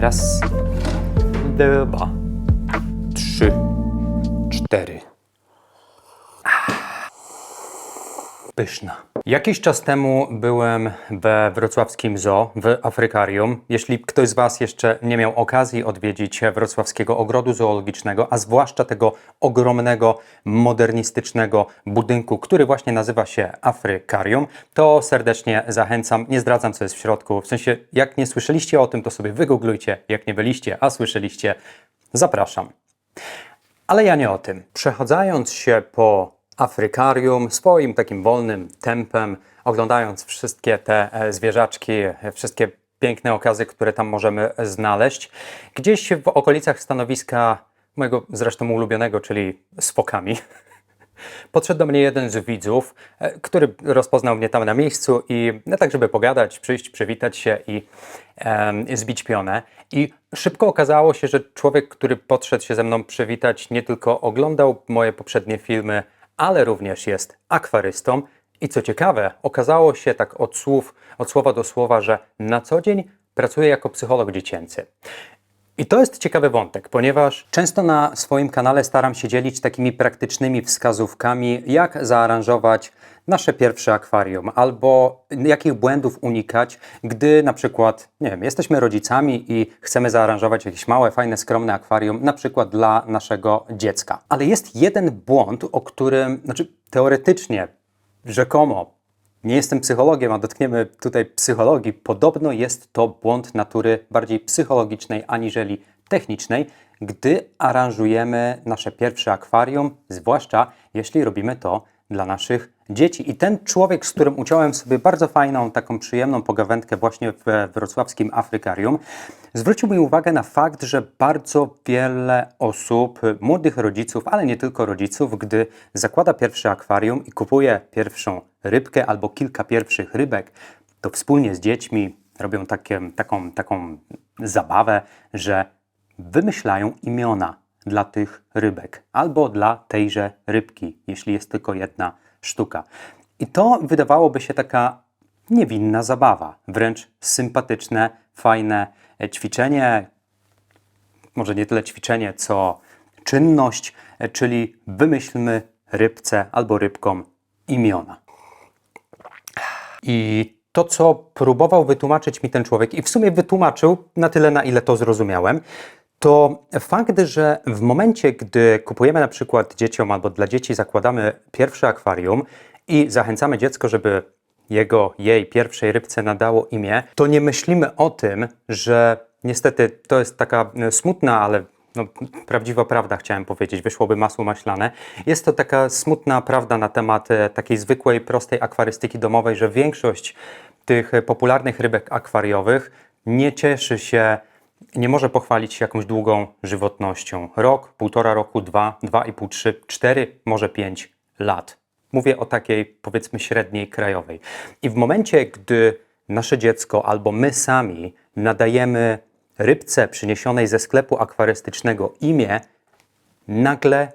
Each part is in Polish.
Raz, dwa, trzy, cztery. Pyszna. Jakiś czas temu byłem we wrocławskim zoo, w Afrykarium. Jeśli ktoś z Was jeszcze nie miał okazji odwiedzić wrocławskiego ogrodu zoologicznego, a zwłaszcza tego ogromnego, modernistycznego budynku, który właśnie nazywa się Afrykarium, to serdecznie zachęcam. Nie zdradzam, co jest w środku. W sensie, jak nie słyszeliście o tym, to sobie wygooglujcie. Jak nie byliście, a słyszeliście, zapraszam. Ale ja nie o tym. Przechodzając się po Afrykarium swoim takim wolnym tempem, oglądając wszystkie te zwierzaczki, wszystkie piękne okazy, które tam możemy znaleźć, gdzieś w okolicach stanowiska mojego zresztą ulubionego, czyli z fokami, podszedł do mnie jeden z widzów, który rozpoznał mnie tam na miejscu i tak, żeby pogadać, przyjść, przywitać się i zbić pionę. I szybko okazało się, że człowiek, który podszedł się ze mną przywitać, nie tylko oglądał moje poprzednie filmy, ale również jest akwarystą. I co ciekawe, okazało się tak od słowa do słowa, że na co dzień pracuje jako psycholog dziecięcy. I to jest ciekawy wątek, ponieważ często na swoim kanale staram się dzielić takimi praktycznymi wskazówkami, jak zaaranżować nasze pierwsze akwarium, albo jakich błędów unikać, gdy na przykład, nie wiem, jesteśmy rodzicami i chcemy zaaranżować jakieś małe, fajne, skromne akwarium, na przykład dla naszego dziecka. Ale jest jeden błąd, o którym, teoretycznie, rzekomo, nie jestem psychologiem, a dotkniemy tutaj psychologii. Podobno jest to błąd natury bardziej psychologicznej aniżeli technicznej, gdy aranżujemy nasze pierwsze akwarium, zwłaszcza jeśli robimy to dla naszych dzieci. I ten człowiek, z którym uciąłem sobie bardzo fajną, taką przyjemną pogawędkę właśnie w wrocławskim Afrykarium, zwrócił mi uwagę na fakt, że bardzo wiele osób, młodych rodziców, ale nie tylko rodziców, gdy zakłada pierwsze akwarium i kupuje pierwszą rybkę albo kilka pierwszych rybek, to wspólnie z dziećmi robią taką zabawę, że wymyślają imiona dla tych rybek albo dla tejże rybki, jeśli jest tylko jedna sztuka. I to wydawałoby się taka niewinna zabawa, wręcz sympatyczne, fajne ćwiczenie, może nie tyle ćwiczenie, co czynność, czyli wymyślmy rybce albo rybkom imiona. I to, co próbował wytłumaczyć mi ten człowiek, i w sumie wytłumaczył na tyle, na ile to zrozumiałem, to fakt, że w momencie, gdy kupujemy na przykład dzieciom albo dla dzieci zakładamy pierwsze akwarium i zachęcamy dziecko, żeby jej pierwszej rybce nadało imię, to nie myślimy o tym, że niestety to jest taka smutna, ale prawdziwa prawda, chciałem powiedzieć, wyszłoby masło maślane. Jest to taka smutna prawda na temat takiej zwykłej, prostej akwarystyki domowej, że większość tych popularnych rybek akwariowych nie cieszy się, nie może pochwalić się jakąś długą żywotnością. Rok, półtora roku, 2, 2,5, 3, 4, może 5 lat. Mówię o takiej, powiedzmy, średniej krajowej. I w momencie, gdy nasze dziecko albo my sami nadajemy rybce przyniesionej ze sklepu akwarystycznego imię, nagle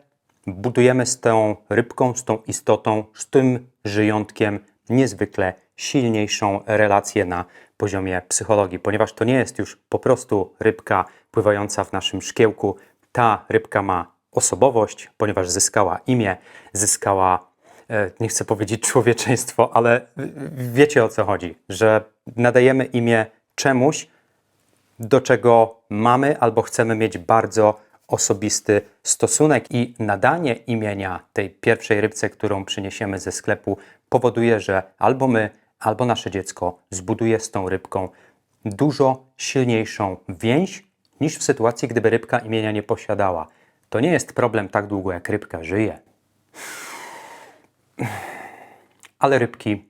budujemy z tą rybką, z tą istotą, z tym żyjątkiem niezwykle silniejszą relację na poziomie psychologii, ponieważ to nie jest już po prostu rybka pływająca w naszym szkiełku. Ta rybka ma osobowość, ponieważ zyskała imię, zyskała, nie chcę powiedzieć człowieczeństwo, ale wiecie, o co chodzi, że nadajemy imię czemuś, do czego mamy albo chcemy mieć bardzo osobisty stosunek, i nadanie imienia tej pierwszej rybce, którą przyniesiemy ze sklepu, powoduje, że albo my, albo nasze dziecko zbuduje z tą rybką dużo silniejszą więź niż w sytuacji, gdyby rybka imienia nie posiadała. To nie jest problem tak długo, jak rybka żyje. Ale rybki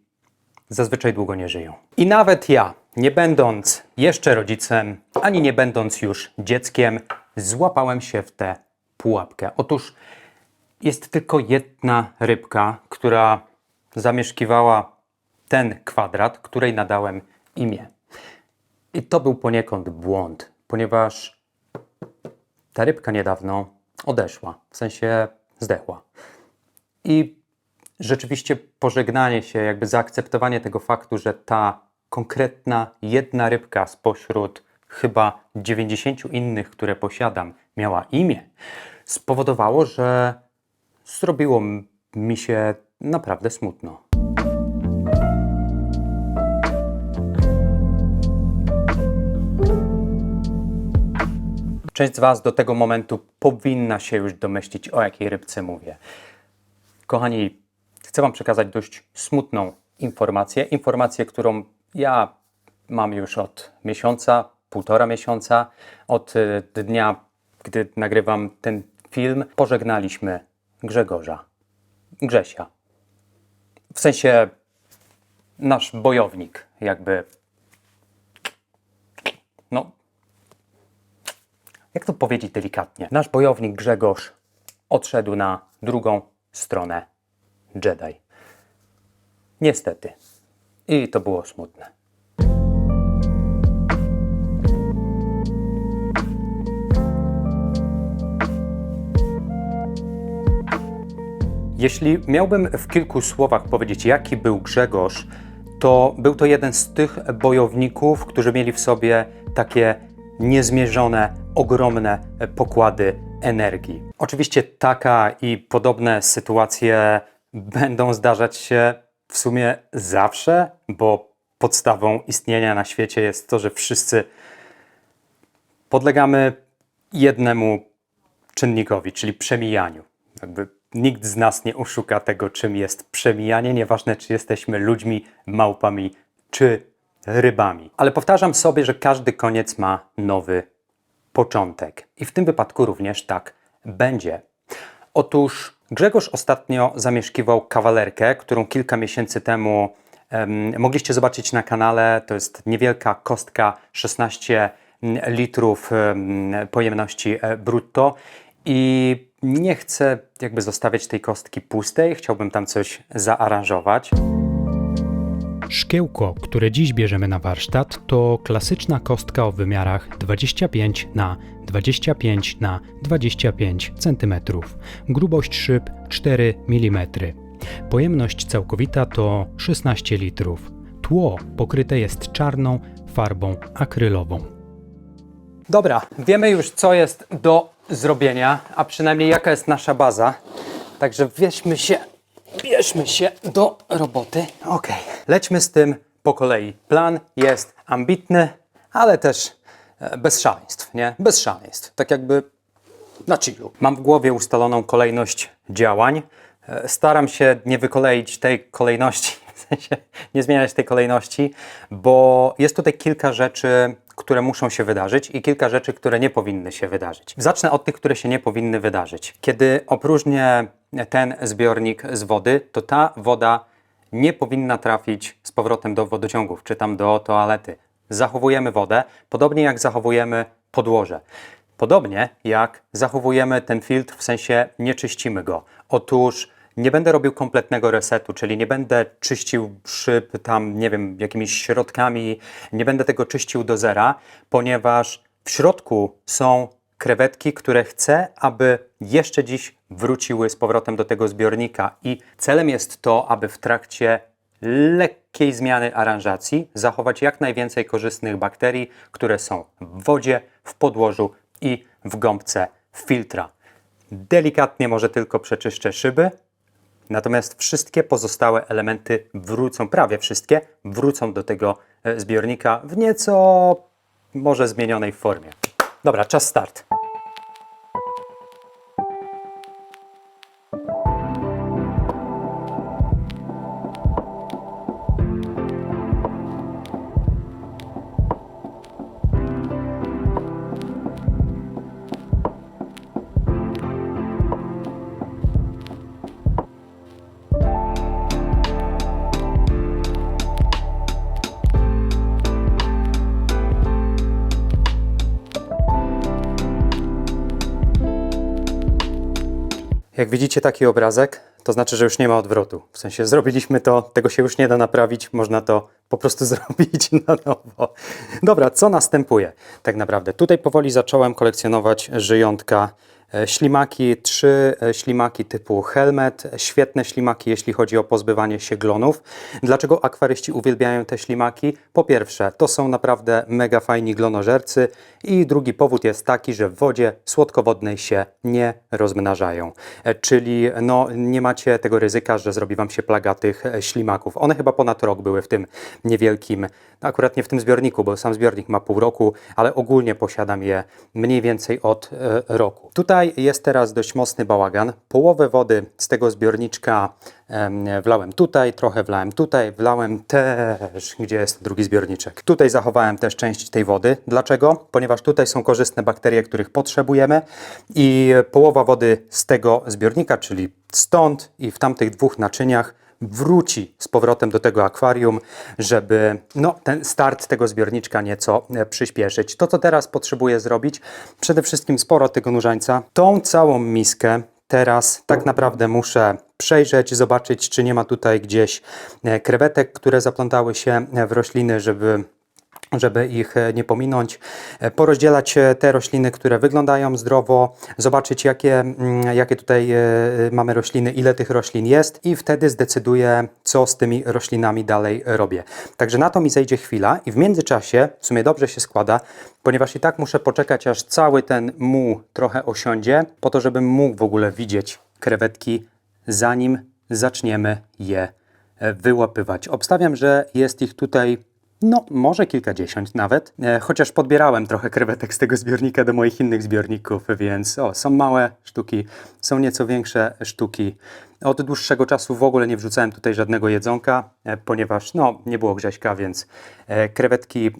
zazwyczaj długo nie żyją. I nawet ja, nie będąc jeszcze rodzicem, ani nie będąc już dzieckiem, złapałem się w tę pułapkę. Otóż jest tylko jedna rybka, która zamieszkiwała ten kwadrat, której nadałem imię. I to był poniekąd błąd, ponieważ ta rybka niedawno odeszła, w sensie zdechła. I rzeczywiście pożegnanie się, jakby zaakceptowanie tego faktu, że ta konkretna jedna rybka spośród chyba 90 innych, które posiadam, miała imię, spowodowało, że zrobiło mi się naprawdę smutno. Część z Was do tego momentu powinna się już domyślić, o jakiej rybce mówię. Kochani, chcę Wam przekazać dość smutną informację, którą ja mam już od miesiąca, 1,5 miesiąca, od dnia, gdy nagrywam ten film. Pożegnaliśmy Grzesia. W sensie nasz bojownik, jakby, no, jak to powiedzieć delikatnie? Nasz bojownik Grzegorz odszedł na drugą stronę Jedi. Niestety. I to było smutne. Jeśli miałbym w kilku słowach powiedzieć, jaki był Grzegorz, to był to jeden z tych bojowników, którzy mieli w sobie takie niezmierzone, ogromne pokłady energii. Oczywiście taka i podobne sytuacje będą zdarzać się w sumie zawsze, bo podstawą istnienia na świecie jest to, że wszyscy podlegamy jednemu czynnikowi, czyli przemijaniu. Jakby nikt z nas nie oszuka tego, czym jest przemijanie, nieważne czy jesteśmy ludźmi, małpami czy rybami. Ale powtarzam sobie, że każdy koniec ma nowy początek. I w tym wypadku również tak będzie. Otóż Grzegorz ostatnio zamieszkiwał kawalerkę, którą kilka miesięcy temu mogliście zobaczyć na kanale. To jest niewielka kostka, 16 litrów pojemności brutto. I nie chcę jakby zostawiać tej kostki pustej, chciałbym tam coś zaaranżować. Szkiełko, które dziś bierzemy na warsztat, to klasyczna kostka o wymiarach 25 na 25 na 25 cm. Grubość szyb 4 mm. Pojemność całkowita to 16 litrów. Tło pokryte jest czarną farbą akrylową. Dobra, wiemy już, co jest do zrobienia, a przynajmniej jaka jest nasza baza. Także bierzmy się do roboty. Ok, lećmy z tym po kolei. Plan jest ambitny, ale też bez szaleństw, nie? Bez szaleństw. Tak jakby na chillu. Mam w głowie ustaloną kolejność działań. Staram się nie wykoleić tej kolejności, w sensie nie zmieniać tej kolejności, bo jest tutaj kilka rzeczy, które muszą się wydarzyć i kilka rzeczy, które nie powinny się wydarzyć. Zacznę od tych, które się nie powinny wydarzyć. Kiedy opróżnię ten zbiornik z wody, to ta woda nie powinna trafić z powrotem do wodociągów, czy tam do toalety. Zachowujemy wodę, podobnie jak zachowujemy podłoże. Podobnie jak zachowujemy ten filtr, w sensie nie czyścimy go. Otóż nie będę robił kompletnego resetu, czyli nie będę czyścił szyb tam, nie wiem, jakimiś środkami, nie będę tego czyścił do zera, ponieważ w środku są krewetki, które chcę, aby jeszcze dziś wróciły z powrotem do tego zbiornika i celem jest to, aby w trakcie lekkiej zmiany aranżacji zachować jak najwięcej korzystnych bakterii, które są w wodzie, w podłożu i w gąbce filtra. Delikatnie może tylko przeczyszczę szyby, natomiast wszystkie pozostałe elementy wrócą, prawie wszystkie, wrócą do tego zbiornika w nieco może zmienionej formie. Dobra, czas start. Jak widzicie taki obrazek, to znaczy, że już nie ma odwrotu. W sensie zrobiliśmy to, tego się już nie da naprawić, można to po prostu zrobić na nowo. Dobra, co następuje tak naprawdę? Tutaj powoli zacząłem kolekcjonować żyjątka Ślimaki, 3 ślimaki typu helmet, świetne ślimaki, jeśli chodzi o pozbywanie się glonów. Dlaczego akwaryści uwielbiają te ślimaki? Po pierwsze, to są naprawdę mega fajni glonożercy i drugi powód jest taki, że w wodzie słodkowodnej się nie rozmnażają. Czyli no, nie macie tego ryzyka, że zrobi Wam się plaga tych ślimaków. One chyba ponad rok były w tym niewielkim, akurat nie w tym zbiorniku, bo sam zbiornik ma pół roku, ale ogólnie posiadam je mniej więcej od roku. Tutaj jest teraz dość mocny bałagan. Połowę wody z tego zbiorniczka wlałem tutaj, trochę wlałem tutaj, wlałem też, gdzie jest drugi zbiorniczek. Tutaj zachowałem też część tej wody. Dlaczego? Ponieważ tutaj są korzystne bakterie, których potrzebujemy i połowa wody z tego zbiornika, czyli stąd i w tamtych dwóch naczyniach, wróci z powrotem do tego akwarium, żeby no, ten start tego zbiorniczka nieco przyspieszyć. To, co teraz potrzebuję zrobić, przede wszystkim sporo tego nurzańca. Tą całą miskę teraz tak naprawdę muszę przejrzeć, zobaczyć, czy nie ma tutaj gdzieś krewetek, które zaplątały się w rośliny, żeby ich nie pominąć, porozdzielać te rośliny, które wyglądają zdrowo, zobaczyć jakie tutaj mamy rośliny, ile tych roślin jest i wtedy zdecyduję, co z tymi roślinami dalej robię. Także na to mi zejdzie chwila i w międzyczasie, w sumie dobrze się składa, ponieważ i tak muszę poczekać, aż cały ten muł trochę osiądzie, po to, żebym mógł w ogóle widzieć krewetki, zanim zaczniemy je wyłapywać. Obstawiam, że jest ich tutaj no, może kilkadziesiąt nawet, chociaż podbierałem trochę krewetek z tego zbiornika do moich innych zbiorników, więc są małe sztuki, są nieco większe sztuki. Od dłuższego czasu w ogóle nie wrzucałem tutaj żadnego jedzonka, ponieważ no, nie było grześka, więc krewetki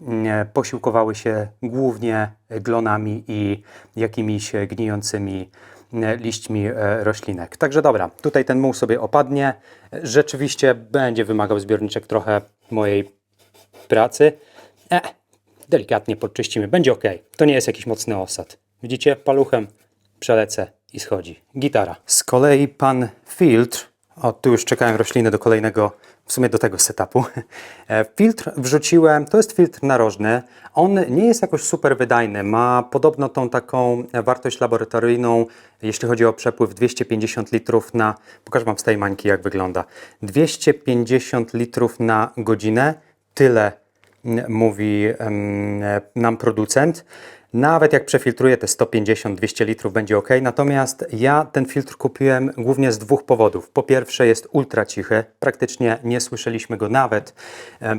posiłkowały się głównie glonami i jakimiś gnijącymi liśćmi roślinek. Także dobra, tutaj ten muł sobie opadnie. Rzeczywiście będzie wymagał zbiorniczek trochę mojej pracy. Delikatnie podczyścimy. Będzie ok. To nie jest jakiś mocny osad. Widzicie? Paluchem przelecę i schodzi. Gitara. Z kolei pan filtr, tu już czekałem rośliny do kolejnego, w sumie do tego setupu. Filtr wrzuciłem, to jest filtr narożny. On nie jest jakoś super wydajny. Ma podobno tą taką wartość laboratoryjną, jeśli chodzi o przepływ 250 litrów na, pokażę Wam z tej mańki jak wygląda. 250 litrów na godzinę. Tyle mówi nam producent. Nawet jak przefiltruję te 150-200 litrów będzie ok. Natomiast ja ten filtr kupiłem głównie z dwóch powodów. Po pierwsze jest ultra cichy. Praktycznie nie słyszeliśmy go nawet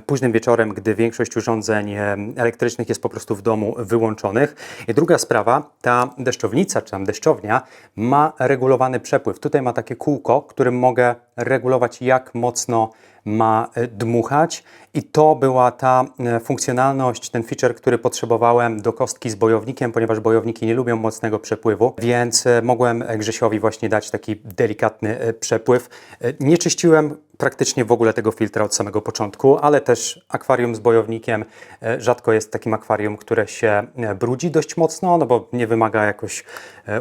późnym wieczorem, gdy większość urządzeń elektrycznych jest po prostu w domu wyłączonych. I druga sprawa, ta deszczownica czy tam deszczownia ma regulowany przepływ. Tutaj ma takie kółko, którym mogę regulować jak mocno ma dmuchać i to była ta funkcjonalność, ten feature, który potrzebowałem do kostki z bojownikiem, ponieważ bojowniki nie lubią mocnego przepływu, więc mogłem Grzesiowi właśnie dać taki delikatny przepływ. Nie czyściłem praktycznie w ogóle tego filtra od samego początku, ale też akwarium z bojownikiem rzadko jest takim akwarium, które się brudzi dość mocno, no bo nie wymaga jakoś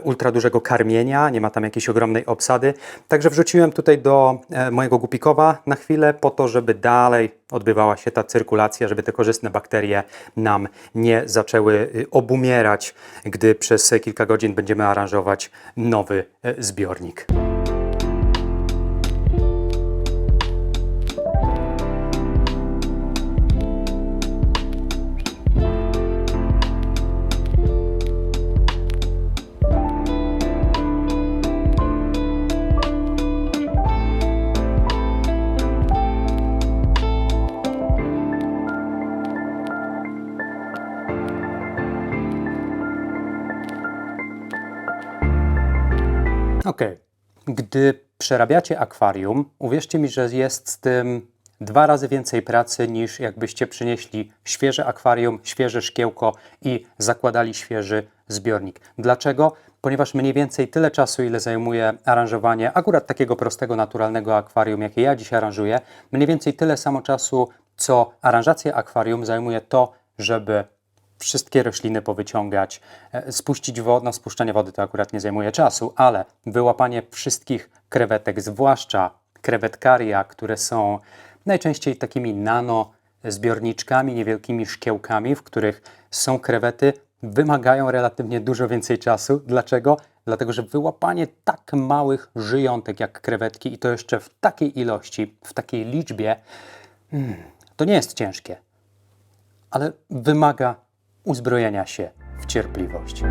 ultra dużego karmienia, nie ma tam jakiejś ogromnej obsady. Także wrzuciłem tutaj do mojego gupikowa na chwilę po to, żeby dalej odbywała się ta cyrkulacja, żeby te korzystne bakterie nam nie zaczęły obumierać, gdy przez kilka godzin będziemy aranżować nowy zbiornik. Ok. Gdy przerabiacie akwarium, uwierzcie mi, że jest z tym 2 razy więcej pracy niż jakbyście przynieśli świeże akwarium, świeże szkiełko i zakładali świeży zbiornik. Dlaczego? Ponieważ mniej więcej tyle czasu, ile zajmuje aranżowanie akurat takiego prostego, naturalnego akwarium, jakie ja dziś aranżuję, mniej więcej tyle samo czasu, co aranżacja akwarium zajmuje to, żeby wszystkie rośliny powyciągać, spuścić wodę, no spuszczanie wody to akurat nie zajmuje czasu, ale wyłapanie wszystkich krewetek, zwłaszcza krewetkaria, które są najczęściej takimi nano zbiorniczkami, niewielkimi szkiełkami, w których są krewety, wymagają relatywnie dużo więcej czasu. Dlaczego? dlatego że wyłapanie tak małych żyjątek jak krewetki i to jeszcze w takiej ilości, w takiej liczbie, to nie jest ciężkie, ale wymaga uzbrojenia się w cierpliwość.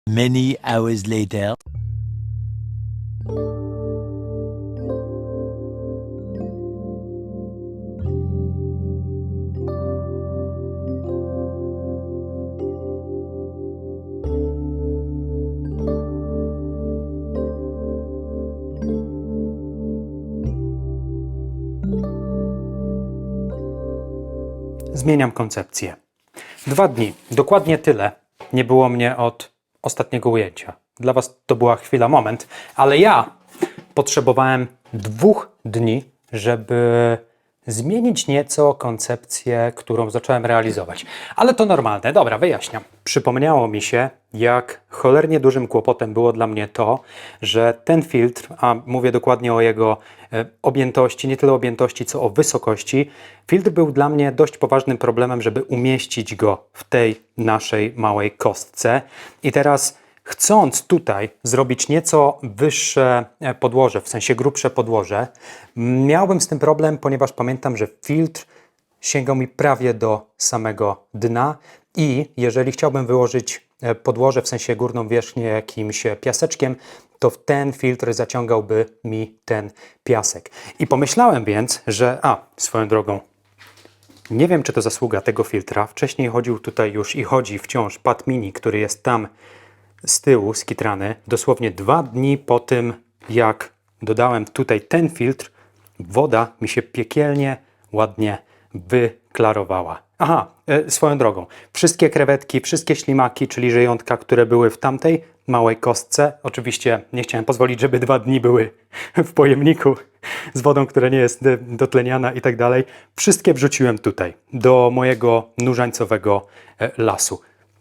Many hours later. Zmieniam koncepcję. 2 dni, dokładnie tyle nie było mnie od ostatniego ujęcia. Dla Was to była chwila, moment, ale ja potrzebowałem 2 dni, żeby zmienić nieco koncepcję, którą zacząłem realizować. Ale to normalne. Dobra, wyjaśniam. Przypomniało mi się, jak cholernie dużym kłopotem było dla mnie to, że ten filtr, a mówię dokładnie o jego objętości, nie tyle objętości, co o wysokości, filtr był dla mnie dość poważnym problemem, żeby umieścić go w tej naszej małej kostce. I teraz chcąc tutaj zrobić nieco wyższe podłoże, w sensie grubsze podłoże, miałbym z tym problem, ponieważ pamiętam, że filtr sięgał mi prawie do samego dna i jeżeli chciałbym wyłożyć podłoże, w sensie górną wierzchnię jakimś piaseczkiem, to w ten filtr zaciągałby mi ten piasek. I pomyślałem więc, że swoją drogą, nie wiem, czy to zasługa tego filtra. Wcześniej chodził tutaj już i chodzi wciąż Pad Mini, który jest tam z tyłu skitrany. Dosłownie 2 dni po tym, jak dodałem tutaj ten filtr, woda mi się piekielnie ładnie wyklarowała. Swoją drogą, wszystkie krewetki, wszystkie ślimaki, czyli żyjątka, które były w tamtej małej kostce, oczywiście nie chciałem pozwolić, żeby 2 dni były w pojemniku z wodą, która nie jest dotleniana i tak dalej, wszystkie wrzuciłem tutaj, do mojego nurzańcowego lasu.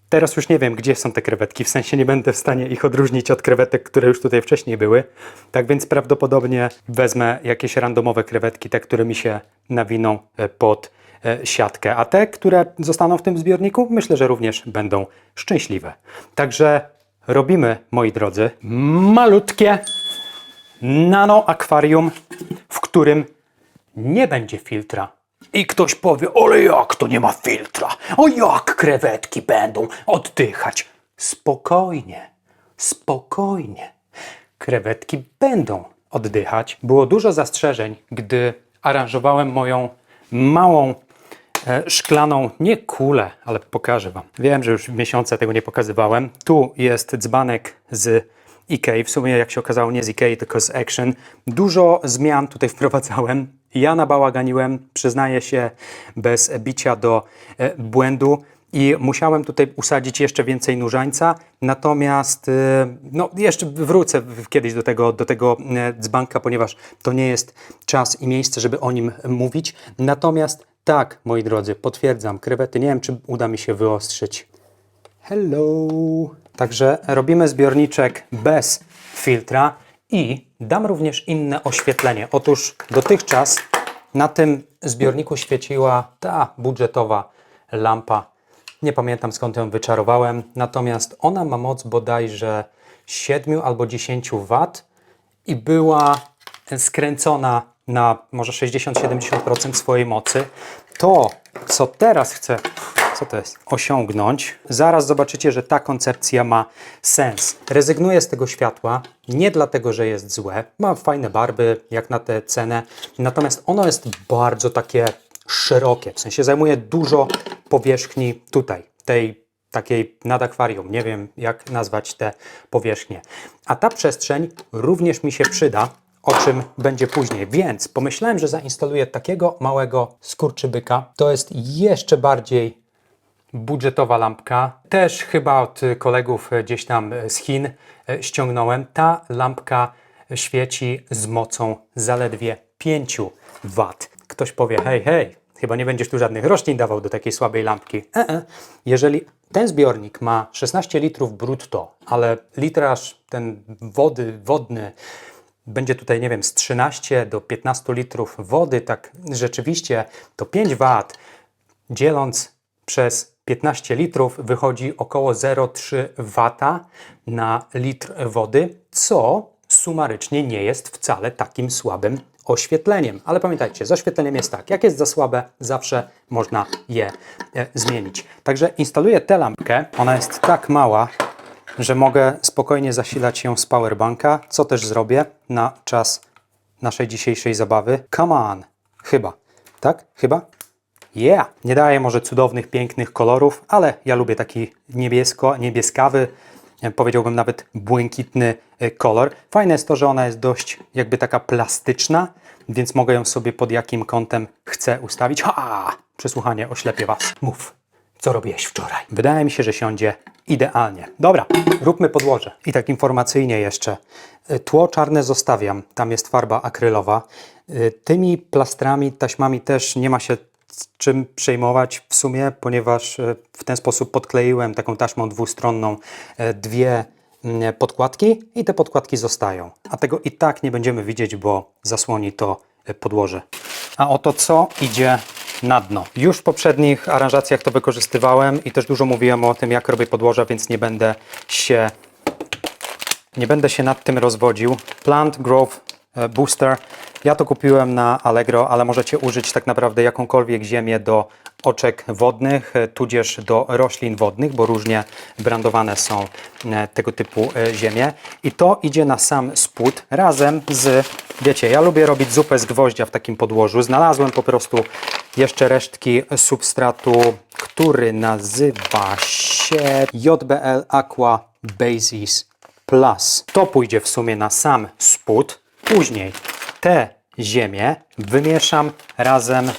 Teraz już nie wiem, gdzie są te krewetki, w sensie nie będę w stanie ich odróżnić od krewetek, które już tutaj wcześniej były. Tak więc prawdopodobnie wezmę jakieś randomowe krewetki, te, które mi się nawiną pod siatkę. A te, które zostaną w tym zbiorniku, myślę, że również będą szczęśliwe. Także robimy, moi drodzy, malutkie nano akwarium, w którym nie będzie filtra. I ktoś powie, ale jak to nie ma filtra? O jak krewetki będą oddychać? Spokojnie, spokojnie. Krewetki będą oddychać. Było dużo zastrzeżeń, gdy aranżowałem moją małą szklaną, nie kulę, ale pokażę Wam. Wiem, że już miesiące tego nie pokazywałem. Tu jest dzbanek z Ikei. W sumie, jak się okazało, nie z Ikei, tylko z Action. Dużo zmian tutaj wprowadzałem. Ja nabałaganiłem, przyznaję się, bez bicia do błędu i musiałem tutaj usadzić jeszcze więcej nurzańca, natomiast jeszcze wrócę kiedyś do tego dzbanka, ponieważ to nie jest czas i miejsce, żeby o nim mówić. Natomiast tak, moi drodzy, potwierdzam, krewety, nie wiem, czy uda mi się wyostrzyć. Hello! Także robimy zbiorniczek bez filtra. I dam również inne oświetlenie. Otóż dotychczas na tym zbiorniku świeciła ta budżetowa lampa. Nie pamiętam, skąd ją wyczarowałem. Natomiast ona ma moc bodajże 7 albo 10 W i była skręcona na może 60-70% swojej mocy. To, co teraz chcę osiągnąć, zaraz zobaczycie, że ta koncepcja ma sens. Rezygnuję z tego światła, nie dlatego, że jest złe, ma fajne barwy, jak na tę cenę, natomiast ono jest bardzo takie szerokie, w sensie zajmuje dużo powierzchni tutaj, tej takiej nad akwarium, nie wiem jak nazwać tę powierzchnię. A ta przestrzeń również mi się przyda, o czym będzie później. Więc pomyślałem, że zainstaluję takiego małego skurczybyka. To jest jeszcze bardziej budżetowa lampka, też chyba od kolegów gdzieś tam z Chin ściągnąłem. Ta lampka świeci z mocą zaledwie 5 W. Ktoś powie, hej, chyba nie będziesz tu żadnych roślin dawał do takiej słabej lampki. Jeżeli ten zbiornik ma 16 litrów brutto, ale litraż ten wodny będzie tutaj, nie wiem, z 13 do 15 litrów wody, tak rzeczywiście to 5 W dzieląc przez 15 litrów wychodzi około 0,3 W na litr wody, co sumarycznie nie jest wcale takim słabym oświetleniem. Ale pamiętajcie, z oświetleniem jest tak, jak jest za słabe, zawsze można je zmienić. Także instaluję tę lampkę, ona jest tak mała, że mogę spokojnie zasilać ją z powerbanka, co też zrobię na czas naszej dzisiejszej zabawy. Come on! Chyba. Tak? Chyba? Yeah! Nie daje może cudownych, pięknych kolorów, ale ja lubię taki niebieskawy, powiedziałbym nawet błękitny kolor. Fajne jest to, że ona jest dość jakby taka plastyczna, więc mogę ją sobie pod jakim kątem chcę ustawić. Przesłuchanie oślepie Was. Mów, co robiłeś wczoraj? Wydaje mi się, że siądzie idealnie. Dobra, róbmy podłoże. I tak informacyjnie jeszcze. Tło czarne zostawiam, tam jest farba akrylowa. Tymi plastrami, taśmami też nie ma się z czym przejmować w sumie, ponieważ w ten sposób podkleiłem taką taśmą dwustronną dwie podkładki i te podkładki zostają. A tego i tak nie będziemy widzieć, bo zasłoni to podłoże. A oto co idzie na dno. Już w poprzednich aranżacjach to wykorzystywałem i też dużo mówiłem o tym, jak robię podłoża, więc nie będę się nad tym rozwodził. Plant Growth Booster. Ja to kupiłem na Allegro, ale możecie użyć tak naprawdę jakąkolwiek ziemię do oczek wodnych, tudzież do roślin wodnych, bo różnie brandowane są tego typu ziemie. I to idzie na sam spód razem z, wiecie, ja lubię robić zupę z gwoździa w takim podłożu. Znalazłem po prostu jeszcze resztki substratu, który nazywa się JBL Aqua Basis Plus. To pójdzie w sumie na sam spód. Później te ziemię wymieszam razem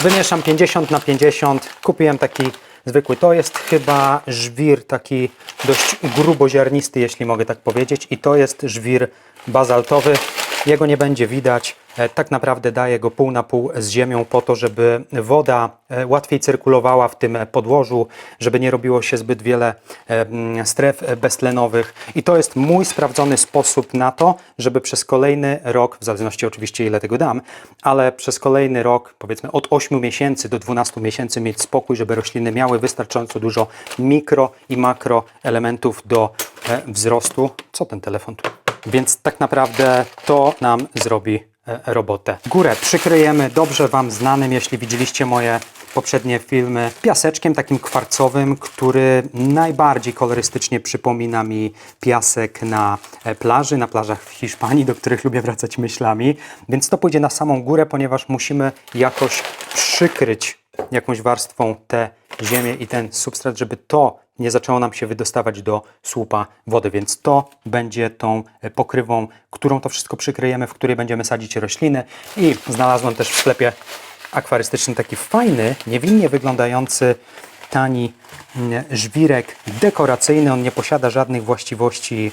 wymieszam 50 na 50. Kupiłem taki zwykły. To jest chyba żwir taki dość gruboziarnisty, jeśli mogę tak powiedzieć. I to jest żwir bazaltowy. Jego nie będzie widać. Tak naprawdę daję go pół na pół z ziemią po to, żeby woda łatwiej cyrkulowała w tym podłożu, żeby nie robiło się zbyt wiele stref beztlenowych. I to jest mój sprawdzony sposób na to, żeby przez kolejny rok, w zależności oczywiście ile tego dam, ale przez kolejny rok, powiedzmy od 8 miesięcy do 12 miesięcy mieć spokój, żeby rośliny miały wystarczająco dużo mikro i makro elementów do wzrostu. Co ten telefon tu? Więc tak naprawdę to nam zrobi robotę. Górę przykryjemy dobrze Wam znanym, jeśli widzieliście moje poprzednie filmy, piaseczkiem takim kwarcowym, który najbardziej kolorystycznie przypomina mi piasek na plaży, na plażach w Hiszpanii, do których lubię wracać myślami. Więc to pójdzie na samą górę, ponieważ musimy jakoś przykryć jakąś warstwą tę ziemię i ten substrat, żeby to nie zaczęło nam się wydostawać do słupa wody, więc to będzie tą pokrywą, którą to wszystko przykryjemy, w której będziemy sadzić rośliny. I znalazłem też w sklepie akwarystyczny taki fajny, niewinnie wyglądający, tani żwirek dekoracyjny. On nie posiada żadnych właściwości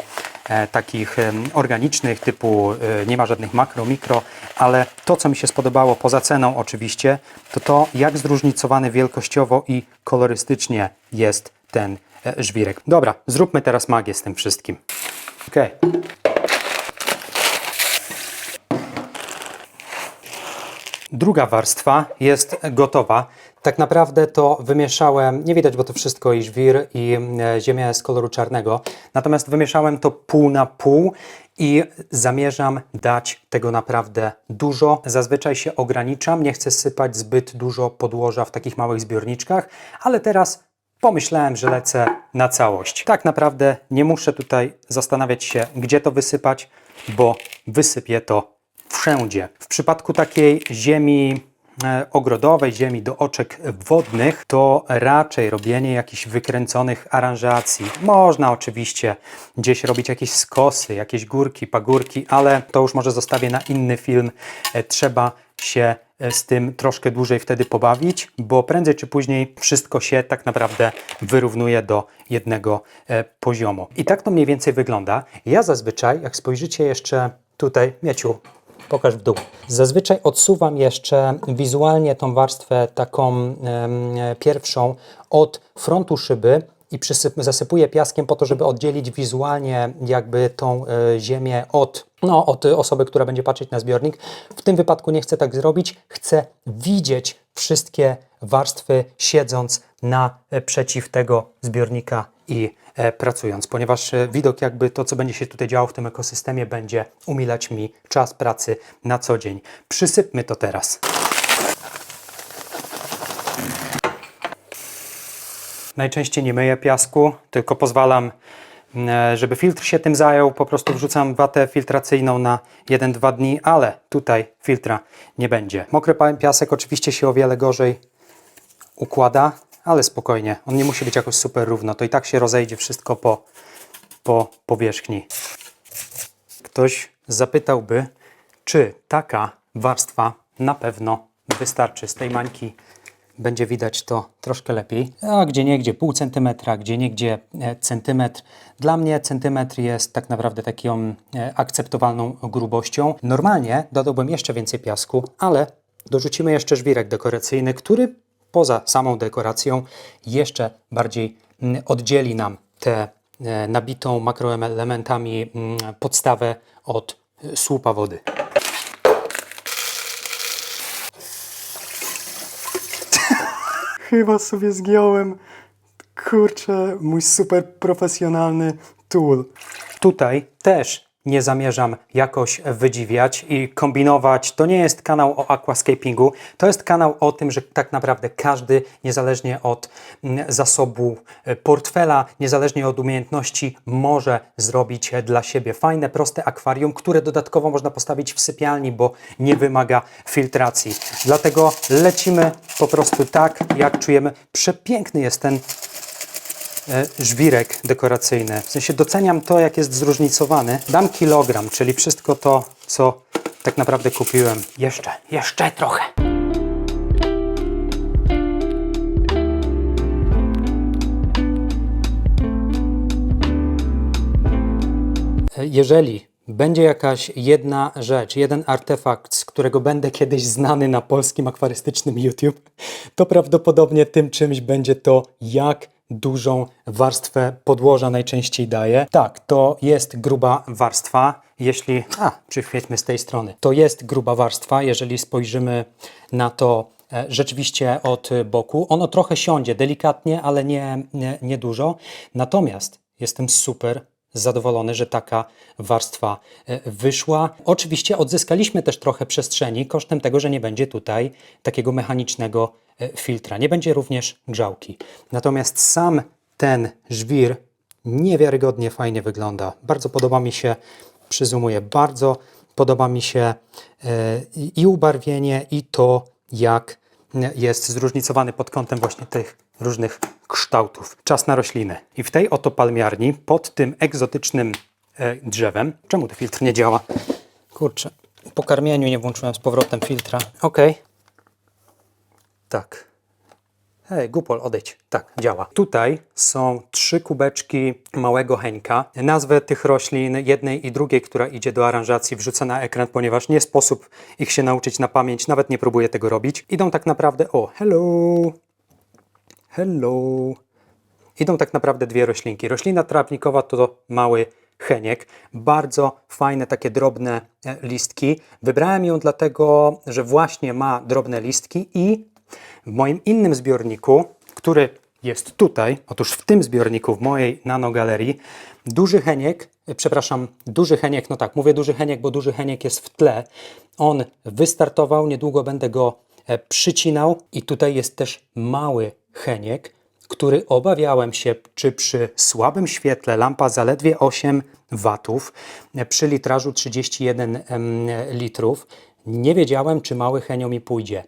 takich organicznych, typu nie ma żadnych makro, mikro, ale to, co mi się spodobało, poza ceną oczywiście, to jak zróżnicowany wielkościowo i kolorystycznie jest ten żwirek. Dobra, zróbmy teraz magię z tym wszystkim. Okay. Druga warstwa jest gotowa. Tak naprawdę to wymieszałem, nie widać, bo to wszystko i żwir, i ziemia jest koloru czarnego. Natomiast wymieszałem to pół na pół i zamierzam dać tego naprawdę dużo. Zazwyczaj się ograniczam, nie chcę sypać zbyt dużo podłoża w takich małych zbiorniczkach, ale teraz pomyślałem, że lecę na całość. Tak naprawdę nie muszę tutaj zastanawiać się, gdzie to wysypać, bo wysypię to wszędzie. W przypadku takiej ziemi ogrodowej, ziemi do oczek wodnych, to raczej robienie jakichś wykręconych aranżacji. Można oczywiście gdzieś robić jakieś skosy, jakieś górki, pagórki, ale to już może zostawię na inny film. Trzeba się z tym troszkę dłużej wtedy pobawić, bo prędzej czy później wszystko się tak naprawdę wyrównuje do jednego poziomu. I tak to mniej więcej wygląda. Ja zazwyczaj, jak spojrzycie jeszcze tutaj, Mieciu, pokaż w dół. Zazwyczaj odsuwam jeszcze wizualnie tą warstwę taką pierwszą od frontu szyby i zasypuję piaskiem po to, żeby oddzielić wizualnie jakby tą ziemię od osoby, która będzie patrzeć na zbiornik. W tym wypadku nie chcę tak zrobić. Chcę widzieć wszystkie warstwy siedząc naprzeciw tego zbiornika i pracując, ponieważ widok jakby to, co będzie się tutaj działo w tym ekosystemie, będzie umilać mi czas pracy na co dzień. Przysypmy to teraz. Najczęściej nie myję piasku, tylko pozwalam, żeby filtr się tym zajął. Po prostu wrzucam watę filtracyjną na 1-2 dni, ale tutaj filtra nie będzie. Mokry piasek oczywiście się o wiele gorzej układa, ale spokojnie, on nie musi być jakoś super równo, to i tak się rozejdzie wszystko po powierzchni. Ktoś zapytałby, czy taka warstwa na pewno wystarczy. Z tej mańki będzie widać to troszkę lepiej, a gdzieniegdzie pół centymetra, gdzieniegdzie centymetr. Dla mnie centymetr jest tak naprawdę taką akceptowalną grubością. Normalnie dodałbym jeszcze więcej piasku, ale dorzucimy jeszcze żwirek dekoracyjny, który poza samą dekoracją jeszcze bardziej oddzieli nam tę nabitą makroelementami podstawę od słupa wody. Chyba sobie zgiąłem, kurczę, mój super profesjonalny tool. Tutaj też nie zamierzam jakoś wydziwiać i kombinować. To nie jest kanał o aquascapingu, to jest kanał o tym, że tak naprawdę każdy, niezależnie od zasobu portfela, niezależnie od umiejętności, może zrobić dla siebie fajne, proste akwarium, które dodatkowo można postawić w sypialni, bo nie wymaga filtracji. Dlatego lecimy po prostu tak, jak czujemy. Przepiękny jest ten żwirek dekoracyjny. W sensie doceniam to, jak jest zróżnicowany. Dam kilogram, czyli wszystko to, co tak naprawdę kupiłem. Jeszcze trochę. Jeżeli będzie jakaś jedna rzecz, jeden artefakt, z którego będę kiedyś znany na polskim akwarystycznym YouTube, to prawdopodobnie tym czymś będzie to, jak dużą warstwę podłoża najczęściej daje. Tak, to jest gruba warstwa. Przychwyćmy z tej strony. To jest gruba warstwa, jeżeli spojrzymy na to rzeczywiście od boku. Ono trochę siądzie, delikatnie, ale nie dużo. Natomiast jestem super zadowolony, że taka warstwa wyszła. Oczywiście odzyskaliśmy też trochę przestrzeni kosztem tego, że nie będzie tutaj takiego mechanicznego filtra. Nie będzie również grzałki. Natomiast sam ten żwir niewiarygodnie fajnie wygląda. Bardzo podoba mi się, przyzumuję, bardzo podoba mi się i ubarwienie, i to, jak jest zróżnicowany pod kątem właśnie tych różnych kształtów. Czas na rośliny. I w tej oto palmiarni, pod tym egzotycznym drzewem, czemu ten filtr nie działa? Kurczę, po karmieniu nie włączyłem z powrotem filtra. Ok. Tak. Hej, Gupol, odejdź. Tak, działa. Tutaj są 3 kubeczki małego heńka. Nazwę tych roślin, jednej i drugiej, która idzie do aranżacji, wrzucę na ekran, ponieważ nie sposób ich się nauczyć na pamięć, nawet nie próbuję tego robić. Idą tak naprawdę, hello. Idą tak naprawdę 2 roślinki. Roślina trawnikowa to mały heniek. Bardzo fajne, takie drobne listki. Wybrałem ją dlatego, że właśnie ma drobne listki i w moim innym zbiorniku, który jest tutaj, otóż w tym zbiorniku, w mojej nanogalerii, duży heniek, no tak, mówię duży heniek, bo duży heniek jest w tle. On wystartował, niedługo będę go przycinał i tutaj jest też mały heniek, który obawiałem się, czy przy słabym świetle, lampa zaledwie 8 watów, przy litrażu 31 litrów, nie wiedziałem, czy mały henio mi pójdzie.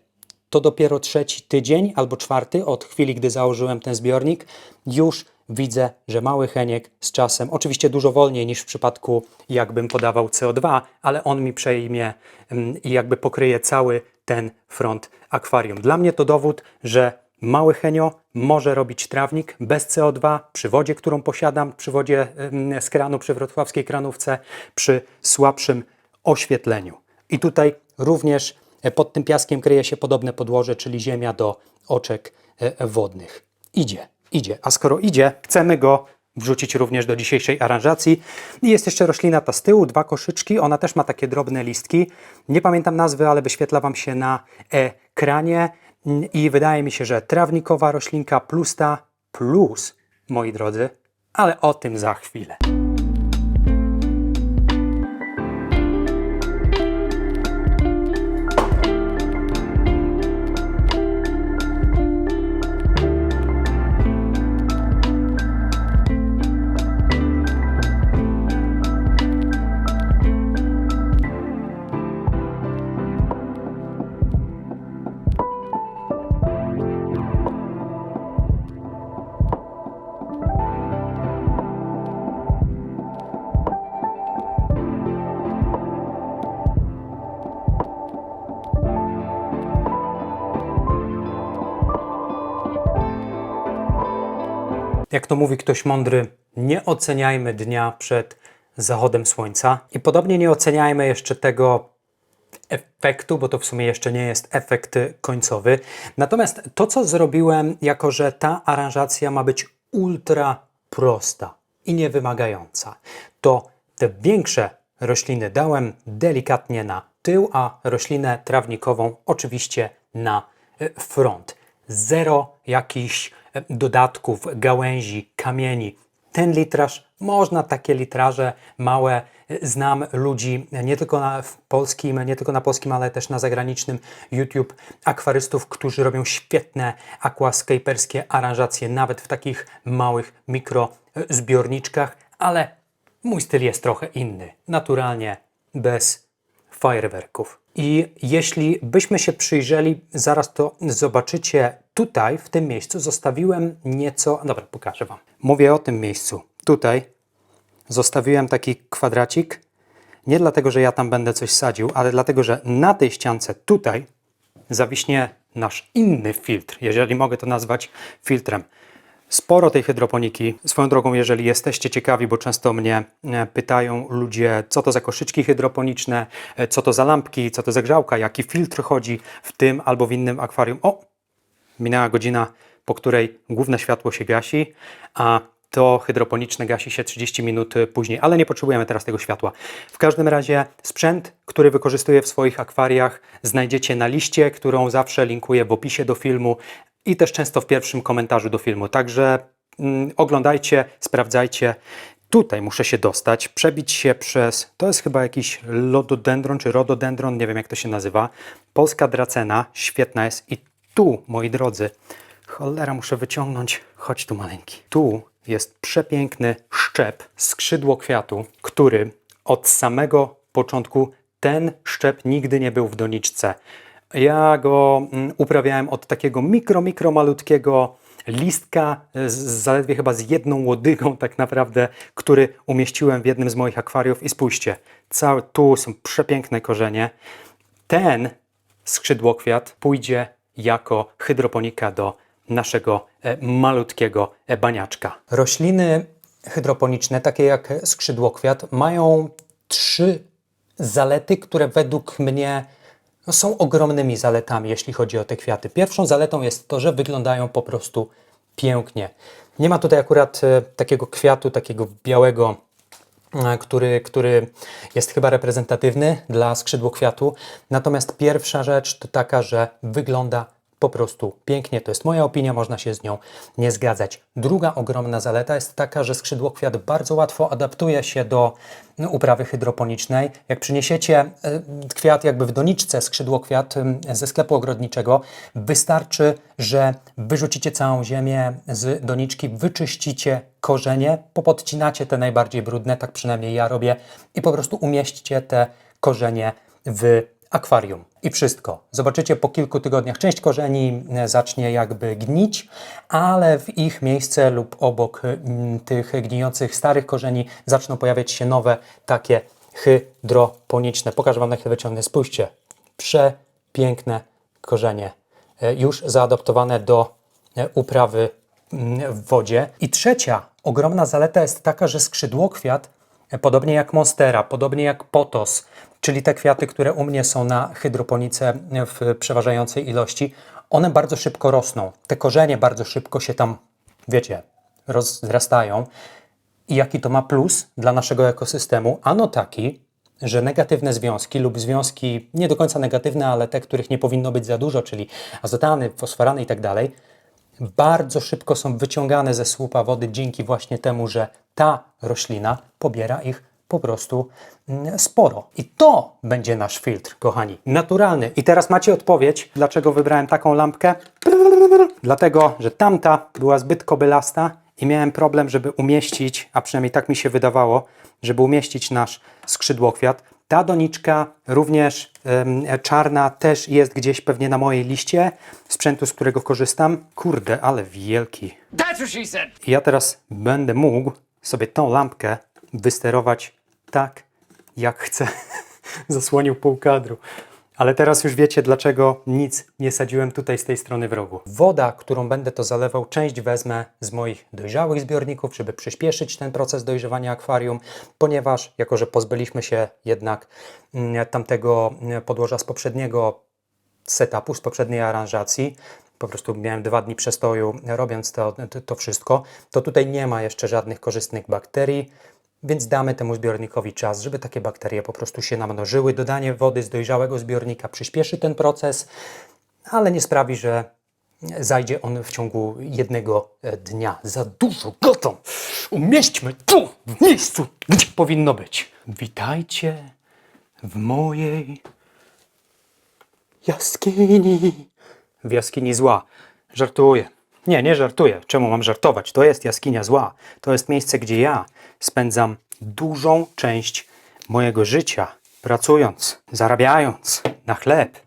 To dopiero 3. tydzień albo 4. od chwili, gdy założyłem ten zbiornik, już widzę, że mały heniek z czasem, oczywiście dużo wolniej niż w przypadku jakbym podawał CO2, ale on mi przejmie i jakby pokryje cały ten front akwarium. Dla mnie to dowód, że mały Henio może robić trawnik bez CO2 przy wodzie, którą posiadam, przy wodzie z kranu, przy wrocławskiej kranówce, przy słabszym oświetleniu. I tutaj również pod tym piaskiem kryje się podobne podłoże, czyli ziemia do oczek wodnych. Idzie. A skoro idzie, chcemy go wrzucić również do dzisiejszej aranżacji. I jest jeszcze roślina ta z tyłu, 2 koszyczki. Ona też ma takie drobne listki. Nie pamiętam nazwy, ale wyświetla Wam się na ekranie. I wydaje mi się, że trawnikowa roślinka plusta plus, moi drodzy, ale o tym za chwilę. Jak to mówi ktoś mądry, nie oceniajmy dnia przed zachodem słońca i podobnie nie oceniajmy jeszcze tego efektu, bo to w sumie jeszcze nie jest efekt końcowy. Natomiast to, co zrobiłem, jako że ta aranżacja ma być ultra prosta i niewymagająca, to te większe rośliny dałem delikatnie na tył, a roślinę trawnikową oczywiście na front. Zero jakichś dodatków, gałęzi, kamieni. Ten litraż, można takie litraże małe, znam ludzi nie tylko na polskim, ale też na zagranicznym YouTube, akwarystów, którzy robią świetne aquascaperskie aranżacje, nawet w takich małych mikrozbiorniczkach, ale mój styl jest trochę inny, naturalnie, bez fajerwerków. I jeśli byśmy się przyjrzeli, zaraz to zobaczycie, tutaj, w tym miejscu zostawiłem nieco... Dobra, pokażę Wam. Mówię o tym miejscu. Tutaj zostawiłem taki kwadracik, nie dlatego, że ja tam będę coś sadził, ale dlatego, że na tej ściance tutaj zawiśnie nasz inny filtr, jeżeli mogę to nazwać filtrem. Sporo tej hydroponiki. Swoją drogą, jeżeli jesteście ciekawi, bo często mnie pytają ludzie, co to za koszyczki hydroponiczne, co to za lampki, co to za grzałka, jaki filtr chodzi w tym albo w innym akwarium. O, minęła godzina, po której główne światło się gasi, a to hydroponiczne gasi się 30 minut później, ale nie potrzebujemy teraz tego światła. W każdym razie sprzęt, który wykorzystuję w swoich akwariach, znajdziecie na liście, którą zawsze linkuję w opisie do filmu i też często w pierwszym komentarzu do filmu. Także oglądajcie, sprawdzajcie. Tutaj muszę się dostać, przebić się przez, to jest chyba jakiś lododendron czy rododendron, nie wiem jak to się nazywa. Polska dracena, świetna jest i tu, moi drodzy, cholera, muszę wyciągnąć, chodź tu maleńki. Tu jest przepiękny szczep, skrzydło kwiatu, który od samego początku, ten szczep nigdy nie był w doniczce. Ja go uprawiałem od takiego mikro malutkiego listka, zaledwie chyba z jedną łodygą tak naprawdę, który umieściłem w jednym z moich akwariów i spójrzcie, tu są przepiękne korzenie. Ten skrzydłokwiat pójdzie jako hydroponika do naszego malutkiego baniaczka. Rośliny hydroponiczne, takie jak skrzydłokwiat, mają 3 zalety, które według mnie są ogromnymi zaletami, jeśli chodzi o te kwiaty. Pierwszą zaletą jest to, że wyglądają po prostu pięknie. Nie ma tutaj akurat takiego kwiatu, takiego białego, który jest chyba reprezentatywny dla skrzydłokwiatu. Natomiast pierwsza rzecz to taka, że wygląda po prostu pięknie. To jest moja opinia, można się z nią nie zgadzać. Druga ogromna zaleta jest taka, że skrzydłokwiat bardzo łatwo adaptuje się do uprawy hydroponicznej. Jak przyniesiecie kwiat jakby w doniczce, skrzydłokwiat ze sklepu ogrodniczego, wystarczy, że wyrzucicie całą ziemię z doniczki, wyczyścicie korzenie, popodcinacie te najbardziej brudne, tak przynajmniej ja robię, i po prostu umieśćcie te korzenie w akwarium. I wszystko. Zobaczycie po kilku tygodniach, część korzeni zacznie jakby gnić, ale w ich miejsce lub obok tych gnijących starych korzeni zaczną pojawiać się nowe, takie hydroponiczne. Pokażę Wam, jak to wyciągnę. Spójrzcie. piękne korzenie, już zaadaptowane do uprawy w wodzie. I trzecia ogromna zaleta jest taka, że skrzydłokwiat, podobnie jak monstera, podobnie jak potos, czyli te kwiaty, które u mnie są na hydroponice w przeważającej ilości, one bardzo szybko rosną. Te korzenie bardzo szybko się tam, wiecie, rozrastają. I jaki to ma plus dla naszego ekosystemu? Ano taki, że negatywne związki lub związki nie do końca negatywne, ale te, których nie powinno być za dużo, czyli azotany, fosforany i tak dalej, bardzo szybko są wyciągane ze słupa wody dzięki właśnie temu, że ta roślina pobiera ich po prostu sporo. I to będzie nasz filtr, kochani, naturalny. I teraz macie odpowiedź, dlaczego wybrałem taką lampkę. Dlatego, że tamta była zbyt kobylasta i miałem problem, żeby umieścić, a przynajmniej tak mi się wydawało, żeby umieścić nasz skrzydłokwiat. Ta doniczka, również czarna, też jest gdzieś pewnie na mojej liście sprzętu, z którego korzystam. Kurde, ale wielki. That's what she said. I ja teraz będę mógł sobie tą lampkę wysterować tak, jak chcę. Zasłonił pół kadru. Ale teraz już wiecie, dlaczego nic nie sadziłem tutaj z tej strony w rogu. Woda, którą będę to zalewał, część wezmę z moich dojrzałych zbiorników, żeby przyspieszyć ten proces dojrzewania akwarium, ponieważ jako, że pozbyliśmy się jednak tamtego podłoża z poprzedniego setupu, z poprzedniej aranżacji, po prostu miałem 2 dni przestoju robiąc to wszystko, to tutaj nie ma jeszcze żadnych korzystnych bakterii, więc damy temu zbiornikowi czas, żeby takie bakterie po prostu się namnożyły. Dodanie wody z dojrzałego zbiornika przyspieszy ten proces, ale nie sprawi, że zajdzie on w ciągu jednego dnia. Za dużo go tam umieśćmy tu, w miejscu, gdzie powinno być. Witajcie w mojej jaskini. W jaskini zła. Żartuję. Nie żartuję. Czemu mam żartować? To jest jaskinia zła. To jest miejsce, gdzie ja spędzam dużą część mojego życia, pracując, zarabiając na chleb,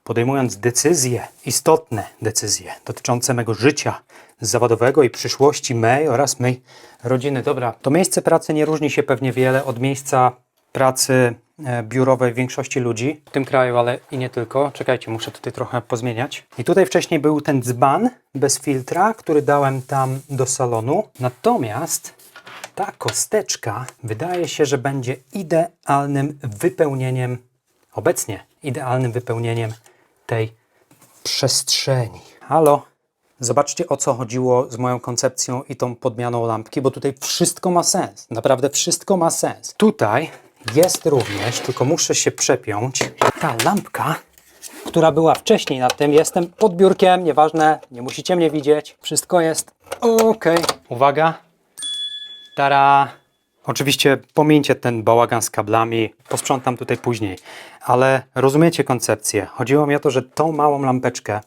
podejmując decyzje, istotne decyzje dotyczące mego życia zawodowego i przyszłości mej oraz mej rodziny. Dobra, to miejsce pracy nie różni się pewnie wiele od miejsca pracy biurowej większości ludzi w tym kraju, ale i nie tylko. Czekajcie, muszę tutaj trochę pozmieniać. I tutaj wcześniej był ten dzban bez filtra, który dałem tam do salonu. Natomiast ta kosteczka wydaje się, że będzie idealnym wypełnieniem, obecnie idealnym wypełnieniem tej przestrzeni. Halo? Zobaczcie, o co chodziło z moją koncepcją i tą podmianą lampki, bo tutaj wszystko ma sens. Naprawdę wszystko ma sens. Tutaj jest również, tylko muszę się przepiąć, ta lampka, która była wcześniej na tym. Jestem pod biurkiem, nieważne, nie musicie mnie widzieć. Wszystko jest ok. Uwaga. Tara! Oczywiście pomijcie ten bałagan z kablami, posprzątam tutaj później, ale rozumiecie koncepcję. Chodziło mi o to, że tą małą lampeczkę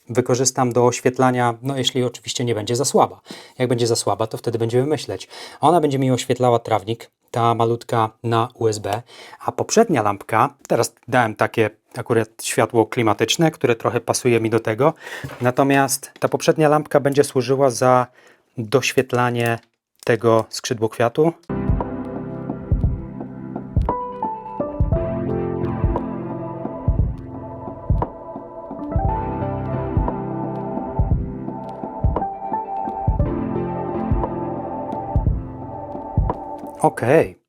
wykorzystam do oświetlania, no jeśli oczywiście nie będzie za słaba. Jak będzie za słaba, to wtedy będziemy myśleć. Ona będzie mi oświetlała trawnik, ta malutka na USB, a poprzednia lampka, teraz dałem takie akurat światło klimatyczne, które trochę pasuje mi do tego, natomiast ta poprzednia lampka będzie służyła za doświetlanie tego skrzydłokwiatu. Okej.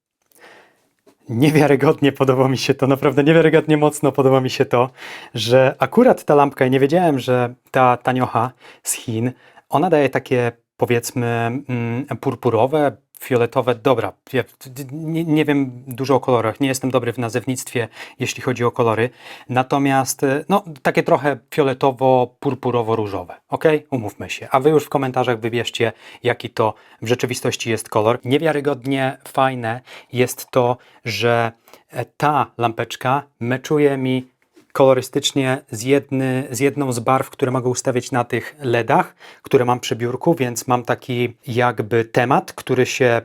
Niewiarygodnie podoba mi się to, naprawdę niewiarygodnie mocno podoba mi się to, że akurat ta lampka, i nie wiedziałem, że ta taniocha z Chin, ona daje takie, powiedzmy, purpurowe, fioletowe, dobra, ja nie wiem dużo o kolorach, nie jestem dobry w nazewnictwie, jeśli chodzi o kolory, natomiast no, takie trochę fioletowo-purpurowo-różowe, ok? Umówmy się, a wy już w komentarzach wybierzcie, jaki to w rzeczywistości jest kolor. Niewiarygodnie fajne jest to, że ta lampeczka meczuje mi kolorystycznie z jedną z barw, które mogę ustawić na tych LEDach, które mam przy biurku, więc mam taki jakby temat, który się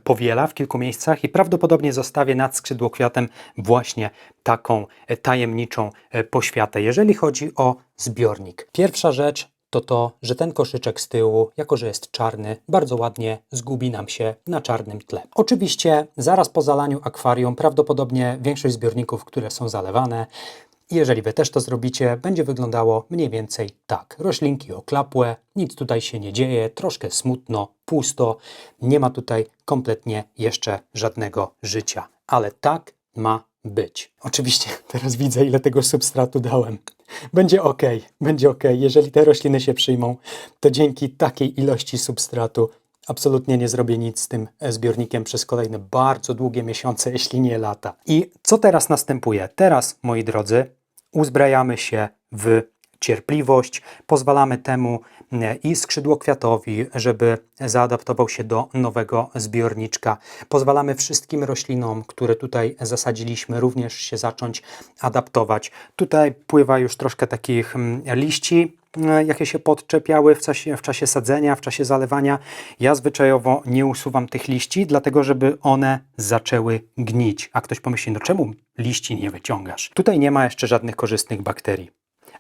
powiela w kilku miejscach i prawdopodobnie zostawię nad skrzydłokwiatem właśnie taką tajemniczą poświatę, jeżeli chodzi o zbiornik. Pierwsza rzecz to to, że ten koszyczek z tyłu, jako że jest czarny, bardzo ładnie zgubi nam się na czarnym tle. Oczywiście zaraz po zalaniu akwarium prawdopodobnie większość zbiorników, które są zalewane, I jeżeli Wy też to zrobicie, będzie wyglądało mniej więcej tak. Roślinki oklapłe, nic tutaj się nie dzieje, troszkę smutno, pusto, nie ma tutaj kompletnie jeszcze żadnego życia. Ale tak ma być. Oczywiście teraz widzę, ile tego substratu dałem. Będzie ok, będzie ok. Jeżeli te rośliny się przyjmą, to dzięki takiej ilości substratu absolutnie nie zrobię nic z tym zbiornikiem przez kolejne bardzo długie miesiące, jeśli nie lata. I co teraz następuje? Teraz, moi drodzy, uzbrajamy się w cierpliwość, pozwalamy temu i skrzydłokwiatowi, żeby zaadaptował się do nowego zbiorniczka. Pozwalamy wszystkim roślinom, które tutaj zasadziliśmy, również się zacząć adaptować. Tutaj pływa już troszkę takich liści, jakie się podczepiały w czasie sadzenia, w czasie zalewania. Ja zwyczajowo nie usuwam tych liści, dlatego żeby one zaczęły gnić. A ktoś pomyśli, no czemu liści nie wyciągasz? Tutaj nie ma jeszcze żadnych korzystnych bakterii.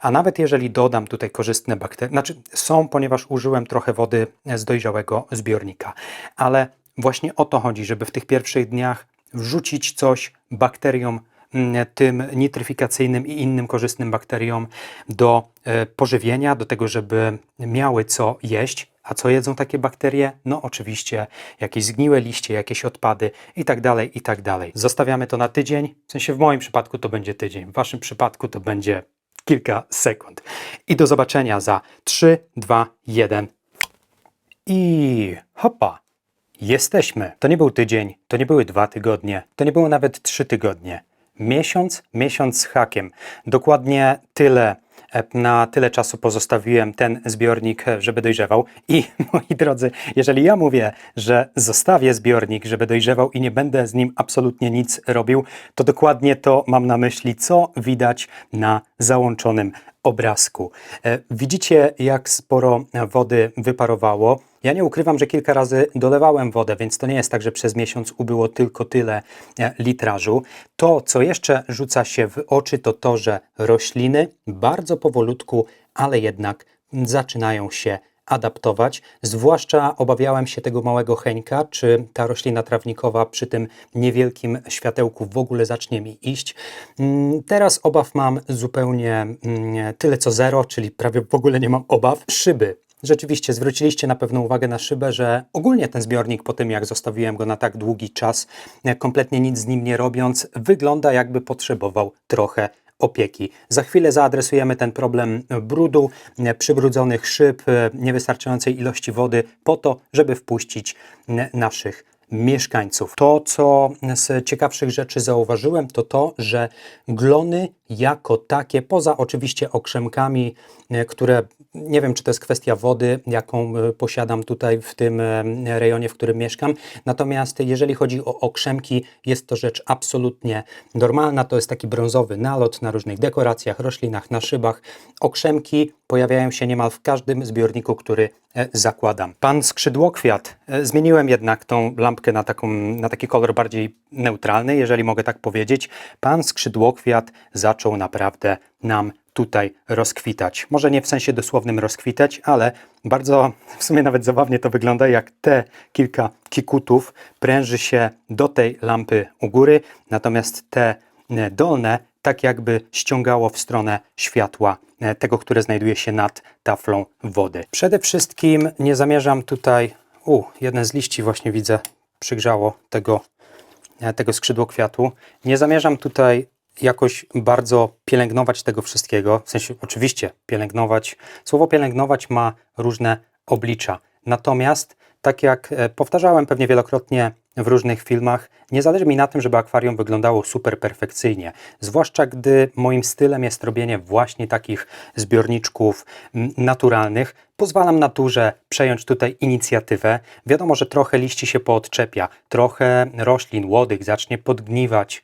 A nawet jeżeli dodam tutaj korzystne bakterie, znaczy są, ponieważ użyłem trochę wody z dojrzałego zbiornika, ale właśnie o to chodzi, żeby w tych pierwszych dniach wrzucić coś bakteriom, tym nitryfikacyjnym i innym korzystnym bakteriom do pożywienia, do tego, żeby miały co jeść. A co jedzą takie bakterie? No oczywiście jakieś zgniłe liście, jakieś odpady i tak dalej, i tak dalej. Zostawiamy to na tydzień, w sensie w moim przypadku to będzie tydzień, w waszym przypadku to będzie kilka sekund. I do zobaczenia za 3, 2, 1 i hopa! Jesteśmy. To nie był tydzień, to nie były 2 tygodnie, to nie było nawet 3 tygodnie. Miesiąc z hakiem. Dokładnie na tyle czasu pozostawiłem ten zbiornik, żeby dojrzewał. I moi drodzy, jeżeli ja mówię, że zostawię zbiornik, żeby dojrzewał i nie będę z nim absolutnie nic robił, to dokładnie to mam na myśli, co widać na załączonym obrazku. Widzicie, jak sporo wody wyparowało. Ja nie ukrywam, że kilka razy dolewałem wodę, więc to nie jest tak, że przez miesiąc ubyło tylko tyle litrażu. To, co jeszcze rzuca się w oczy, to to, że rośliny bardzo powolutku, ale jednak zaczynają się adaptować. Zwłaszcza obawiałem się tego małego Heńka, czy ta roślina trawnikowa przy tym niewielkim światełku w ogóle zacznie mi iść. Teraz obaw mam zupełnie tyle co zero, czyli prawie w ogóle nie mam obaw. Szyby. Rzeczywiście zwróciliście na pewno uwagę na szybę, że ogólnie ten zbiornik po tym, jak zostawiłem go na tak długi czas, kompletnie nic z nim nie robiąc, wygląda, jakby potrzebował trochę opieki. Za chwilę zaadresujemy ten problem brudu, przybrudzonych szyb, niewystarczającej ilości wody po to, żeby wpuścić naszych mieszkańców. To, co z ciekawszych rzeczy zauważyłem, to to, że glony jako takie, poza oczywiście okrzemkami, które nie wiem, czy to jest kwestia wody, jaką posiadam tutaj w tym rejonie, w którym mieszkam. Natomiast jeżeli chodzi o okrzemki, jest to rzecz absolutnie normalna. To jest taki brązowy nalot na różnych dekoracjach, roślinach, na szybach. Okrzemki pojawiają się niemal w każdym zbiorniku, który zakładam. Pan skrzydłokwiat, zmieniłem jednak tą lampkę na taki kolor bardziej neutralny, jeżeli mogę tak powiedzieć. Pan skrzydłokwiat zaczął naprawdę nam tutaj rozkwitać. Może nie w sensie dosłownym rozkwitać, ale bardzo, w sumie nawet zabawnie to wygląda, jak te kilka kikutów pręży się do tej lampy u góry, natomiast te dolne tak jakby ściągało w stronę światła tego, które znajduje się nad taflą wody. Przede wszystkim nie zamierzam tutaj, jeden z liści właśnie widzę, przygrzało tego skrzydłokwiatu. Nie zamierzam tutaj jakoś bardzo pielęgnować tego wszystkiego, w sensie oczywiście pielęgnować. Słowo pielęgnować ma różne oblicza. Natomiast, tak jak powtarzałem pewnie wielokrotnie w różnych filmach, nie zależy mi na tym, żeby akwarium wyglądało super perfekcyjnie. Zwłaszcza gdy moim stylem jest robienie właśnie takich zbiorniczków naturalnych. Pozwalam naturze przejąć tutaj inicjatywę. Wiadomo, że trochę liści się poodczepia, trochę roślin, łodych zacznie podgniwać,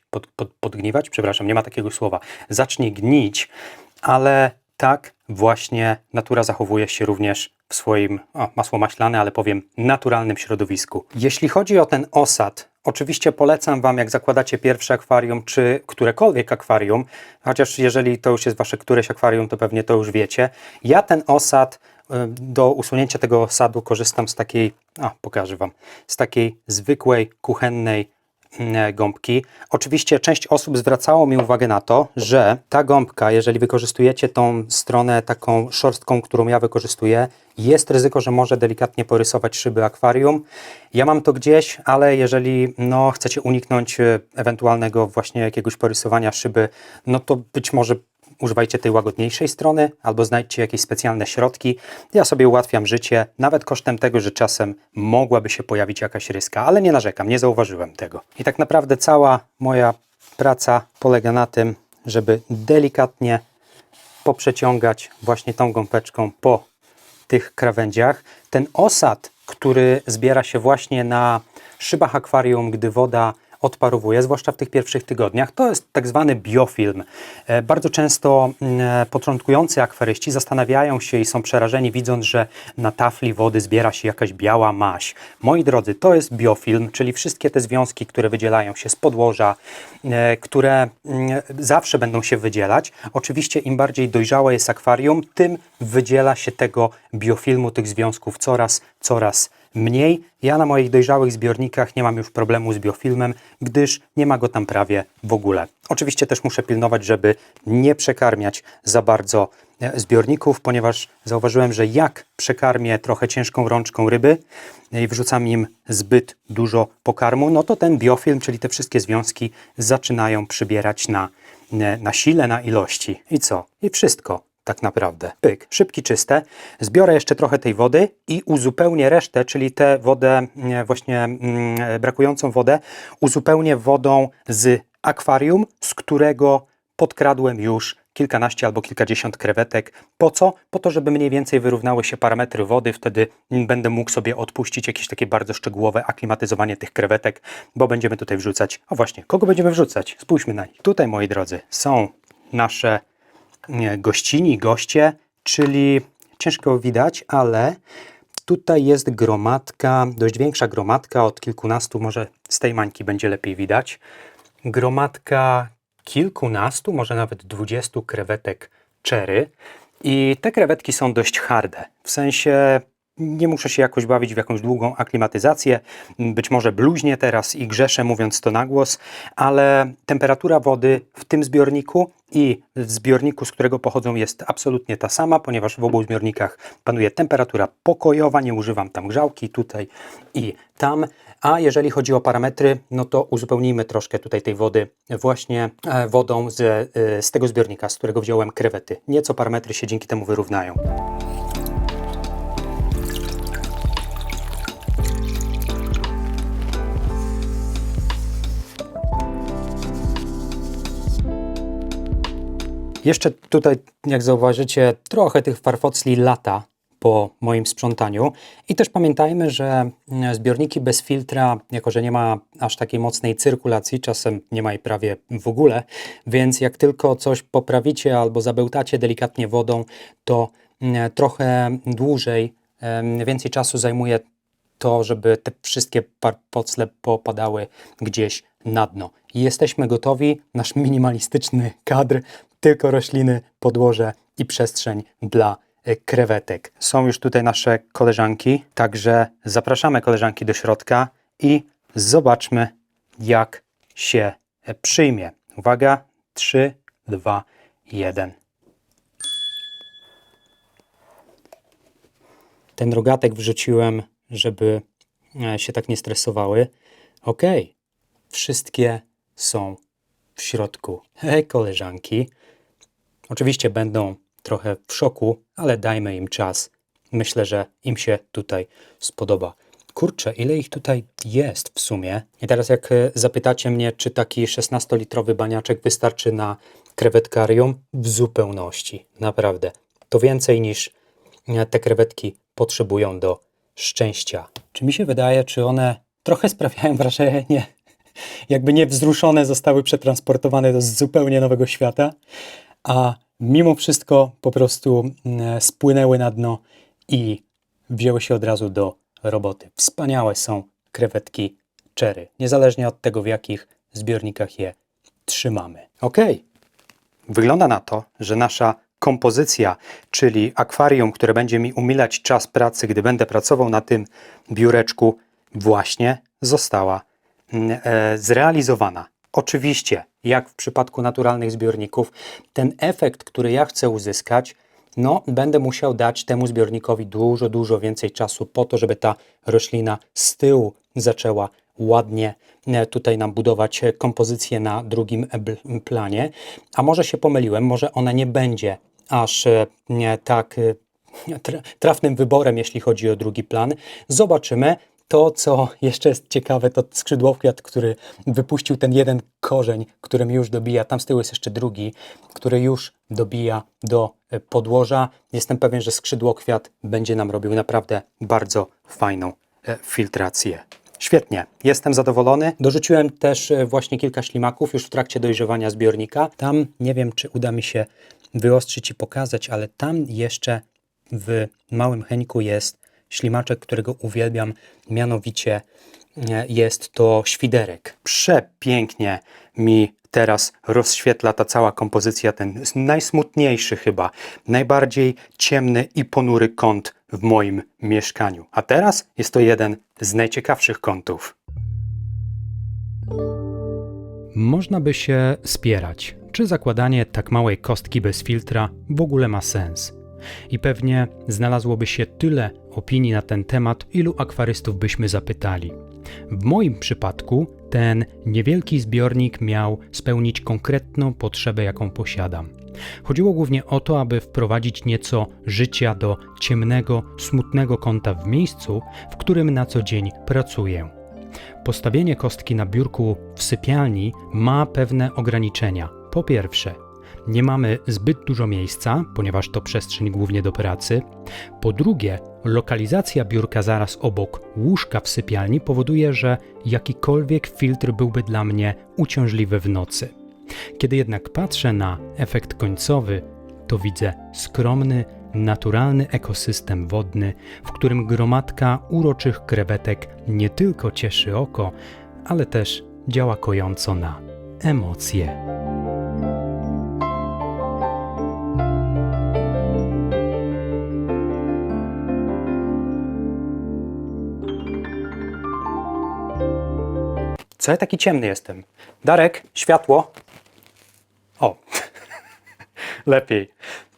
podgniwać? Przepraszam, nie ma takiego słowa. Zacznie gnić, ale tak właśnie natura zachowuje się również w swoim, masło maślane, ale powiem, naturalnym środowisku. Jeśli chodzi o ten osad, oczywiście polecam Wam, jak zakładacie pierwsze akwarium, czy którekolwiek akwarium, chociaż jeżeli to już jest Wasze któreś akwarium, to pewnie to już wiecie. Ja ten osad, do usunięcia tego osadu korzystam z takiej, pokażę Wam, z takiej zwykłej, kuchennej gąbki. Oczywiście część osób zwracało mi uwagę na to, że ta gąbka, jeżeli wykorzystujecie tą stronę taką szorstką, którą ja wykorzystuję, jest ryzyko, że może delikatnie porysować szyby akwarium. Ja mam to gdzieś, ale jeżeli chcecie uniknąć ewentualnego właśnie jakiegoś porysowania szyby, no to być może używajcie tej łagodniejszej strony albo znajdźcie jakieś specjalne środki. Ja sobie ułatwiam życie, nawet kosztem tego, że czasem mogłaby się pojawić jakaś ryska, ale nie narzekam, nie zauważyłem tego. I tak naprawdę cała moja praca polega na tym, żeby delikatnie poprzeciągać właśnie tą gąbeczką po tych krawędziach. Ten osad, który zbiera się właśnie na szybach akwarium, gdy woda odparowuje, zwłaszcza w tych pierwszych tygodniach, to jest tak zwany biofilm. Bardzo często początkujący akwaryści zastanawiają się i są przerażeni, widząc, że na tafli wody zbiera się jakaś biała maź. Moi drodzy, to jest biofilm, czyli wszystkie te związki, które wydzielają się z podłoża, które zawsze będą się wydzielać. Oczywiście im bardziej dojrzałe jest akwarium, tym wydziela się tego biofilmu, tych związków coraz mniej. Ja na moich dojrzałych zbiornikach nie mam już problemu z biofilmem, gdyż nie ma go tam prawie w ogóle. Oczywiście też muszę pilnować, żeby nie przekarmiać za bardzo zbiorników, ponieważ zauważyłem, że jak przekarmię trochę ciężką rączką ryby i wrzucam im zbyt dużo pokarmu, no to ten biofilm, czyli te wszystkie związki zaczynają przybierać na sile, na ilości. I co? I wszystko. Tak naprawdę. Pyk, szybki, czyste. Zbiorę jeszcze trochę tej wody i uzupełnię resztę, czyli tę wodę, właśnie brakującą wodę, uzupełnię wodą z akwarium, z którego podkradłem już kilkanaście albo kilkadziesiąt krewetek. Po co? Po to, żeby mniej więcej wyrównały się parametry wody. Wtedy będę mógł sobie odpuścić jakieś takie bardzo szczegółowe aklimatyzowanie tych krewetek, bo będziemy tutaj wrzucać. O właśnie, kogo będziemy wrzucać? Spójrzmy na nich. Tutaj, moi drodzy, są nasze gościni, goście, czyli ciężko widać, ale tutaj jest gromadka, dość większa gromadka, od kilkunastu, może z tej mańki będzie lepiej widać, gromadka kilkunastu, może nawet 20 krewetek cherry i te krewetki są dość harde, w sensie nie muszę się jakoś bawić w jakąś długą aklimatyzację, być może bluźnię teraz i grzeszę mówiąc to na głos, ale temperatura wody w tym zbiorniku i w zbiorniku, z którego pochodzą, jest absolutnie ta sama, ponieważ w obu zbiornikach panuje temperatura pokojowa, nie używam tam grzałki tutaj i tam. A jeżeli chodzi o parametry, no to uzupełnijmy troszkę tutaj tej wody właśnie wodą z tego zbiornika, z którego wziąłem krewety. Nieco parametry się dzięki temu wyrównają. Jeszcze tutaj, jak zauważycie, trochę tych farfocli lata po moim sprzątaniu. I też pamiętajmy, że zbiorniki bez filtra, jako że nie ma aż takiej mocnej cyrkulacji, czasem nie ma jej prawie w ogóle, więc jak tylko coś poprawicie albo zabełtacie delikatnie wodą, to trochę dłużej, więcej czasu zajmuje to, żeby te wszystkie farfocle popadały gdzieś na dno. I jesteśmy gotowi, nasz minimalistyczny kadr, tylko rośliny, podłoże i przestrzeń dla krewetek. Są już tutaj nasze koleżanki, także zapraszamy koleżanki do środka i zobaczmy, jak się przyjmie. Uwaga, 3, 2, 1. Ten rogatek wrzuciłem, żeby się tak nie stresowały. Ok, wszystkie są w środku. Hej, koleżanki. Oczywiście będą trochę w szoku, ale dajmy im czas. Myślę, że im się tutaj spodoba. Kurczę, ile ich tutaj jest w sumie? I teraz jak zapytacie mnie, czy taki 16-litrowy baniaczek wystarczy na krewetkarium? W zupełności. Naprawdę. To więcej niż te krewetki potrzebują do szczęścia. Czy mi się wydaje, czy one trochę sprawiają wrażenie, jakby niewzruszone zostały przetransportowane do zupełnie nowego świata, a mimo wszystko po prostu spłynęły na dno i wzięły się od razu do roboty. Wspaniałe są krewetki cherry, niezależnie od tego, w jakich zbiornikach je trzymamy. Ok, wygląda na to, że nasza kompozycja, czyli akwarium, które będzie mi umilać czas pracy, gdy będę pracował na tym biureczku, właśnie została zrealizowana. Oczywiście, jak w przypadku naturalnych zbiorników, ten efekt, który ja chcę uzyskać, no, będę musiał dać temu zbiornikowi dużo więcej czasu po to, żeby ta roślina z tyłu zaczęła ładnie tutaj nam budować kompozycję na drugim planie. A może się pomyliłem, może ona nie będzie aż tak trafnym wyborem, jeśli chodzi o drugi plan. Zobaczymy. To, co jeszcze jest ciekawe, to skrzydłokwiat, który wypuścił ten jeden korzeń, którym już dobija. Tam z tyłu jest jeszcze drugi, który już dobija do podłoża. Jestem pewien, że skrzydłokwiat będzie nam robił naprawdę bardzo fajną filtrację. Świetnie, jestem zadowolony. Dorzuciłem też właśnie kilka ślimaków już w trakcie dojrzewania zbiornika. Tam nie wiem, czy uda mi się wyostrzyć i pokazać, ale tam jeszcze w małym Henku jest ślimaczek, którego uwielbiam, mianowicie jest to świderek. Przepięknie mi teraz rozświetla ta cała kompozycja, ten najsmutniejszy chyba, najbardziej ciemny i ponury kąt w moim mieszkaniu. A teraz jest to jeden z najciekawszych kątów. Można by się spierać, czy zakładanie tak małej kostki bez filtra w ogóle ma sens. I pewnie znalazłoby się tyle opinii na ten temat, ilu akwarystów byśmy zapytali. W moim przypadku ten niewielki zbiornik miał spełnić konkretną potrzebę, jaką posiadam. Chodziło głównie o to, aby wprowadzić nieco życia do ciemnego, smutnego kąta w miejscu, w którym na co dzień pracuję. Postawienie kostki na biurku w sypialni ma pewne ograniczenia. Po pierwsze, nie mamy zbyt dużo miejsca, ponieważ to przestrzeń głównie do pracy. Po drugie, lokalizacja biurka zaraz obok łóżka w sypialni powoduje, że jakikolwiek filtr byłby dla mnie uciążliwy w nocy. Kiedy jednak patrzę na efekt końcowy, to widzę skromny, naturalny ekosystem wodny, w którym gromadka uroczych krewetek nie tylko cieszy oko, ale też działa kojąco na emocje. Co ja taki ciemny jestem? Darek, światło. O, lepiej.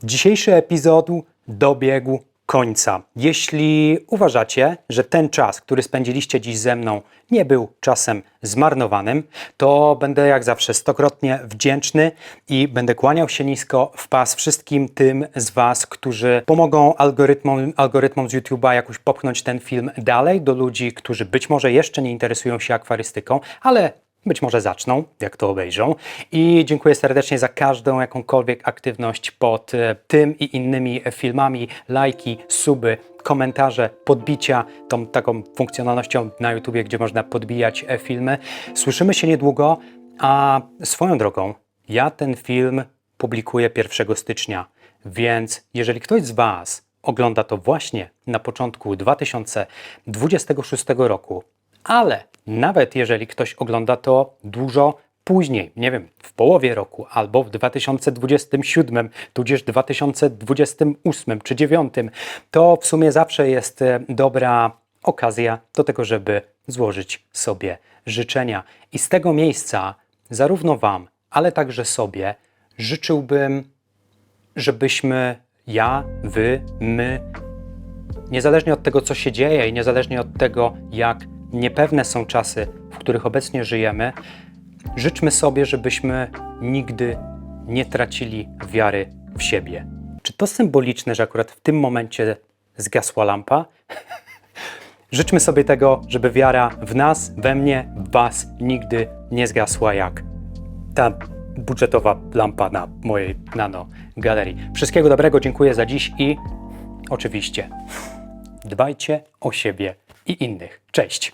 Dzisiejszy epizod dobiegł końca. Jeśli uważacie, że ten czas, który spędziliście dziś ze mną, nie był czasem zmarnowanym, to będę jak zawsze stokrotnie wdzięczny i będę kłaniał się nisko w pas wszystkim tym z Was, którzy pomogą algorytmom z YouTube'a jakoś popchnąć ten film dalej do ludzi, którzy być może jeszcze nie interesują się akwarystyką, ale być może zaczną, jak to obejrzą. I dziękuję serdecznie za każdą jakąkolwiek aktywność pod tym i innymi filmami, lajki, suby, komentarze, podbicia, tą taką funkcjonalnością na YouTubie, gdzie można podbijać filmy. Słyszymy się niedługo, a swoją drogą, ja ten film publikuję 1 stycznia, więc jeżeli ktoś z Was ogląda to właśnie na początku 2026 roku, ale nawet jeżeli ktoś ogląda to dużo później, nie wiem, w połowie roku albo w 2027, tudzież 2028 czy 2029, to w sumie zawsze jest dobra okazja do tego, żeby złożyć sobie życzenia. I z tego miejsca zarówno Wam, ale także sobie życzyłbym, żebyśmy ja, Wy, my, niezależnie od tego, co się dzieje i niezależnie od tego, jak niepewne są czasy, w których obecnie żyjemy, życzmy sobie, żebyśmy nigdy nie tracili wiary w siebie. Czy to symboliczne, że akurat w tym momencie zgasła lampa? Życzmy sobie tego, żeby wiara w nas, we mnie, w Was nigdy nie zgasła jak ta budżetowa lampa na mojej nano galerii. Wszystkiego dobrego, dziękuję za dziś i oczywiście dbajcie o siebie i innych. Cześć!